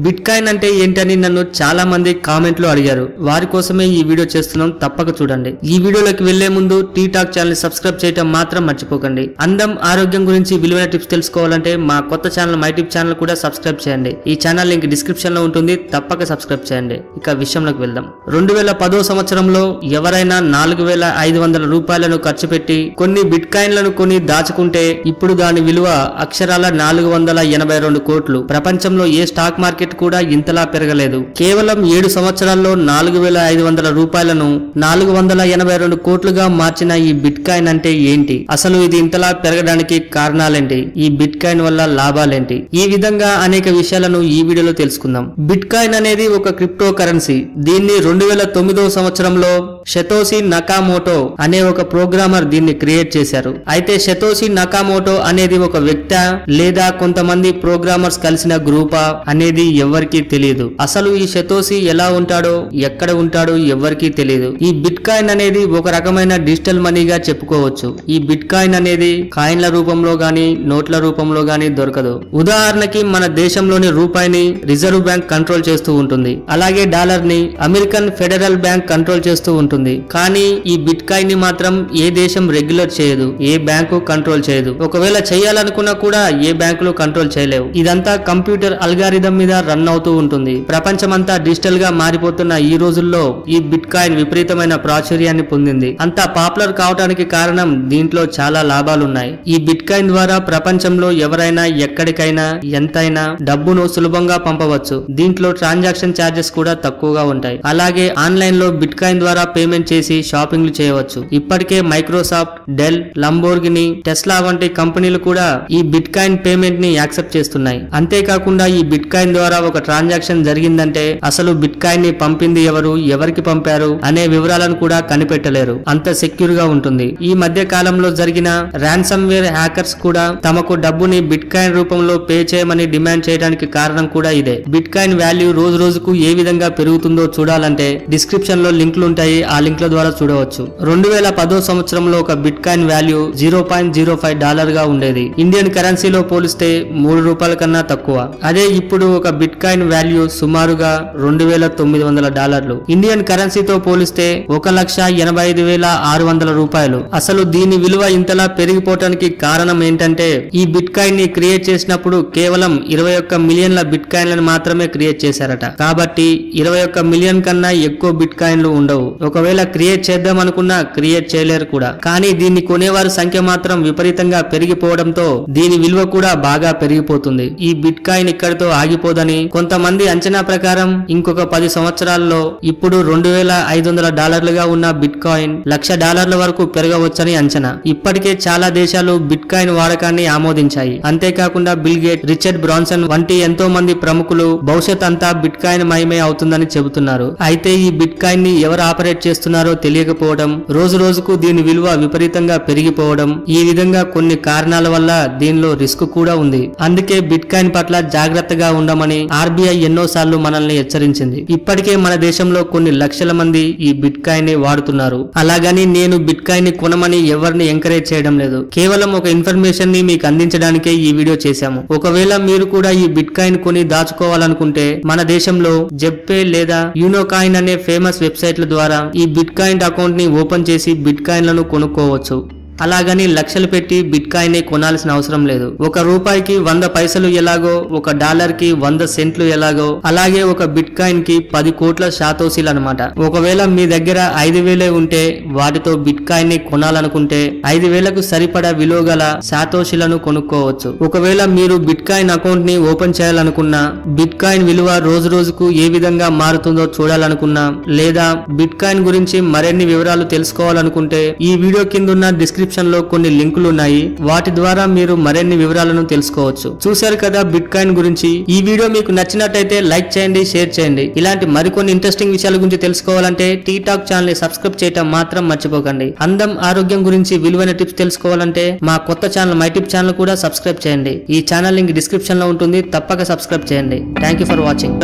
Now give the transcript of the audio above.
Bit coin అంటే ఏంటని నన్ను చాలా మంది కామెంట్ లో అడిగారు. వారి కోసమే ఈ వీడియో చేస్తున్నాం, తప్పక చూడండి. ఈ వీడియోలోకి వెళ్లే ముందు టీ టాక్ ఛానల్ సబ్స్క్రైబ్ చేయడం మాత్రం మర్చిపోకండి. అందం ఆరోగ్యం గురించి విలువైన టిప్స్ తెలుసుకోవాలంటే మా కొత్త ఛానల్ మై టిప్ ఛానల్ కూడా సబ్స్క్రైబ్ చేయండి. ఈ ఛానల్ లింక్ డిస్క్రిప్షన్ లో ఉంటుంది, తప్పక సబ్స్క్రైబ్ చేయండి. ఇక విషయంలోకి వెళ్దాం. 2010 సంవత్సరంలో ఎవరైనా 4500 రూపాయలను ఖర్చు పెట్టి కొన్ని బిట్ కాయిన్లను కొని దాచుకుంటే ఇప్పుడు దాని విలువ అక్షరాల 482 కోట్లు. ప్రపంచంలో ఏ స్టాక్ మార్కెట్ కూడా ఇంతలా పెరగలేదు. కేవలం 7 సంవత్సరాల్లో 4500 రూపాయలను 482 కోట్లుగా మార్చిన ఈ బిట్ కాయిన్ అంటే ఏంటి? అసలు ఇది ఇంతలా పెరగడానికి కారణాలేంటి? ఈ బిట్ కాయిన్ వల్ల లాభాలేంటి? ఈ విధంగా అనేక విషయాలను ఈ వీడియోలో తెలుసుకుందాం. బిట్ కాయిన్ అనేది ఒక క్రిప్టో కరెన్సీ. దీన్ని 2009 సంవత్సరంలో షతోషి నకామోటో అనే ఒక ప్రోగ్రామర్ దీన్ని క్రియేట్ చేశారు. అయితే షతోషి నకామోటో అనేది ఒక వ్యక్తి లేదా కొంతమంది ప్రోగ్రామర్స్ కలిసిన గ్రూపా అనేది ఎవరికీ తెలియదు. అసలు ఈ షతోషి ఎలా ఉంటాడో, ఎక్కడ ఉంటాడో ఎవరికీ తెలియదు. ఈ బిట్ కాయిన్ అనేది ఒక రకమైన డిజిటల్ మనీగా చెప్పుకోవచ్చు. ఈ బిట్ కాయిన్ అనేది కాయిన్ల రూపంలో గానీ నోట్ల రూపంలో గానీ దొరకదు. ఉదాహరణకి మన దేశంలోని రూపాయిని రిజర్వ్ బ్యాంక్ కంట్రోల్ చేస్తూ ఉంటుంది. అలాగే డాలర్ ని అమెరికన్ ఫెడరల్ బ్యాంక్ కంట్రోల్ చేస్తూ ఉంటుంది. కానీ ఈ బిట్ కాయిన్ ని మాత్రం ఏ దేశం రెగ్యులేట్ చేయదు, ఏ బ్యాంకు కంట్రోల్ చేయదు. ఒకవేళ చేయాలనుకున్నా కూడా ఏ బ్యాంకులు కంట్రోల్ చేయలేవు. ఇదంతా కంప్యూటర్ అల్గారిథం మీద రన్ అవుతూ ఉంటుంది. ప్రపంచమంతా డిజిటల్ గా మారిపోతున్న ఈ రోజుల్లో ఈ బిట్ కాయిన్ విపరీతమైన ప్రాచుర్యాన్ని పొందింది. అంతా పాపులర్ కావడానికి కారణం దీంట్లో చాలా లాభాలున్నాయి. ఈ బిట్ కాయిన్ ద్వారా ప్రపంచంలో ఎవరైనా ఎక్కడికైనా ఎంతైనా డబ్బును సులభంగా పంపవచ్చు. దీంట్లో ట్రాన్సాక్షన్ ఛార్జెస్ కూడా తక్కువగా ఉంటాయి. అలాగే ఆన్లైన్ లో బిట్ కాయిన్ ద్వారా పేమెంట్ చేసి షాపింగ్లు చేయవచ్చు. ఇప్పటికే మైక్రోసాఫ్ట్, డెల్, లంబోర్గిని, టెస్లా వంటి కంపెనీలు కూడా ఈ బిట్ కాయిన్ పేమెంట్ ని యాక్సెప్ట్ చేస్తున్నాయి. అంతేకాకుండా ఈ బిట్ కాయిన్ ద్వారా ఒక ట్రాన్సాక్షన్ జరిగిందంటే అసలు బిట్ కాయిన్ ని పంపింది ఎవరు, ఎవరికి పంపారు అనే వివరాలను కూడా కనిపెట్టలేరు. అంత సెక్యూర్ గా ఉంటుంది. ఈ మధ్య కాలంలో జరిగిన ర్యాన్సమ్ వేర్ హ్యాకర్స్ కూడా తమకు డబ్బుని బిట్ కాయిన్ రూపంలో పే చేయమని డిమాండ్ చేయడానికి కారణం కూడా ఇదే. బిట్ కాయిన్ వాల్యూ రోజు రోజుకు ఏ విధంగా పెరుగుతుందో చూడాలంటే డిస్క్రిప్షన్ లో లింకులు ఉంటాయి, ఆ లింక్ల ద్వారా చూడవచ్చు. 2010 సంవత్సరంలో ఒక బిట్ కాయిన్ వాల్యూ $0.05 గా ఉండేది. ఇండియన్ కరెన్సీలో పోలిస్తే 3 రూపాయల కన్నా తక్కువ. అదే ఇప్పుడు ఒక బిట్ కాయిన్ వాల్యూ సుమారుగా $2900. ఇండియన్ కరెన్సీతో పోలిస్తే 1,85,600 రూపాయలు. అసలు దీని విలువ ఇంతలా పెరిగిపోవటానికి కారణం ఏంటంటే ఈ బిట్ కాయిన్ ని క్రియేట్ చేసినప్పుడు కేవలం 21 మిలియన్ల బిట్ కాయిన్లను మాత్రమే క్రియేట్ చేశారట. కాబట్టి 21 మిలియన్ కన్నా ఎక్కువ బిట్ కాయిన్లు ఉండవు. ఒకవేళ క్రియేట్ చేద్దాం అనుకున్నా క్రియేట్ చేయలేరు కూడా. కానీ దీన్ని కొనేవారి సంఖ్య మాత్రం విపరీతంగా పెరిగిపోవడంతో దీని విలువ కూడా బాగా పెరిగిపోతుంది. ఈ బిట్ కాయిన్ ఇక్కడితో ఆగిపోదని కొంతమంది అంచనా ప్రకారం ఇంకొక 10 సంవత్సరాల్లో ఇప్పుడు $2,500 గా ఉన్న బిట్ కాయిన్ $1,00,000 వరకు పెరగవచ్చని అంచనా. ఇప్పటికే చాలా దేశాలు బిట్ కాయిన్ వాడకాన్ని ఆమోదించాయి. అంతేకాకుండా బిల్ గేట్, రిచర్డ్ బ్రాన్సన్ వంటి ఎంతో మంది ప్రముఖులు భవిష్యత్ అంతా బిట్ కాయిన్ మయమే అవుతుందని చెబుతున్నారు. అయితే ఈ బిట్ కాయిన్ ని ఎవరు ఆపరేట్ చేస్తున్నారో తెలియకపోవడం, రోజు రోజుకు దీని విలువ విపరీతంగా పెరిగిపోవడం, ఈ విధంగా కొన్ని కారణాల వల్ల దీనిలో రిస్క్ కూడా ఉంది. అందుకే బిట్ కాయిన్ పట్ల జాగ్రత్తగా ఉండమని ఆర్బీఐ ఎన్నోసార్లు మనల్ని హెచ్చరించింది. ఇప్పటికే మన దేశంలో కొన్ని లక్షల మంది ఈ బిట్ కాయిన్ ని వాడుతున్నారు. అలాగని నేను బిట్ కాయిన్ ని కొనమని ఎవరిని ఎంకరేజ్ చేయడం లేదు. కేవలం ఒక ఇన్ఫర్మేషన్ ని మీకు అందించడానికే ఈ వీడియో చేశాము. ఒకవేళ మీరు కూడా ఈ బిట్ కాయిన్ కొని దాచుకోవాలనుకుంటే మన దేశంలో జెప్పే లేదా యూనోకాయిన్ అనే ఫేమస్ వెబ్సైట్ల ద్వారా ఈ బిట్ కాయిన్ అకౌంట్ ని ఓపెన్ చేసి బిట్ కాయిన్లను కొనుక్కోవచ్చు. అలాగని లక్షలు పెట్టి బిట్ కాయిన్ కొనాల్సిన అవసరం లేదు. ఒక రూపాయికి 100 పైసలు ఎలాగో, ఒక డాలర్కి 100 సెంట్లు ఎలాగో, అలాగే ఒక బిట్ కాయిన్ కి 10 కోట్ల షాతోషీలు అనమాట. ఒకవేళ మీ దగ్గర 5,000 ఉంటే వాటితో బిట్ కాయిన్ ని కొనాలనుకుంటే 5,000కు సరిపడా విలువ గల షాతోషీలను కొనుక్కోవచ్చు. ఒకవేళ మీరు బిట్ కాయిన్ అకౌంట్ ని ఓపెన్ చేయాలనుకున్నా, బిట్ కాయిన్ విలువ రోజు రోజుకు ఏ విధంగా మారుతుందో చూడాలనుకున్నా, లేదా బిట్ కాయిన్ గురించి మరిన్ని వివరాలు తెలుసుకోవాలనుకుంటే ఈ వీడియో కింద ఉన్న డిస్క్రిప్షన్ లో కొన్ని లింకులు ఉన్నాయి. వాటి ద్వారా మీరు మరిన్ని వివరాలను తెలుసుకోవచ్చు. చూశారు కదా బిట్ కాయిన్ గురించి. ఈ వీడియో మీకు నచ్చినట్టయితే లైక్ చేయండి, షేర్ చేయండి. ఇలాంటి మరికొన్ని ఇంట్రెస్టింగ్ విషయాల గురించి తెలుసుకోవాలంటే టీ టాక్ ఛానల్ ని సబ్స్క్రైబ్ చేయడం మాత్రం మర్చిపోకండి. అందం ఆరోగ్యం గురించి విలువైన టిప్స్ తెలుసుకోవాలంటే మా కొత్త ఛానల్ మై టిప్ ఛానల్ కూడా సబ్స్క్రైబ్ చేయండి. ఈ ఛానల్ లింక్ డిస్క్రిప్షన్ లో ఉంటుంది, తప్పక సబ్స్క్రైబ్ చేయండి. Thank you for watching.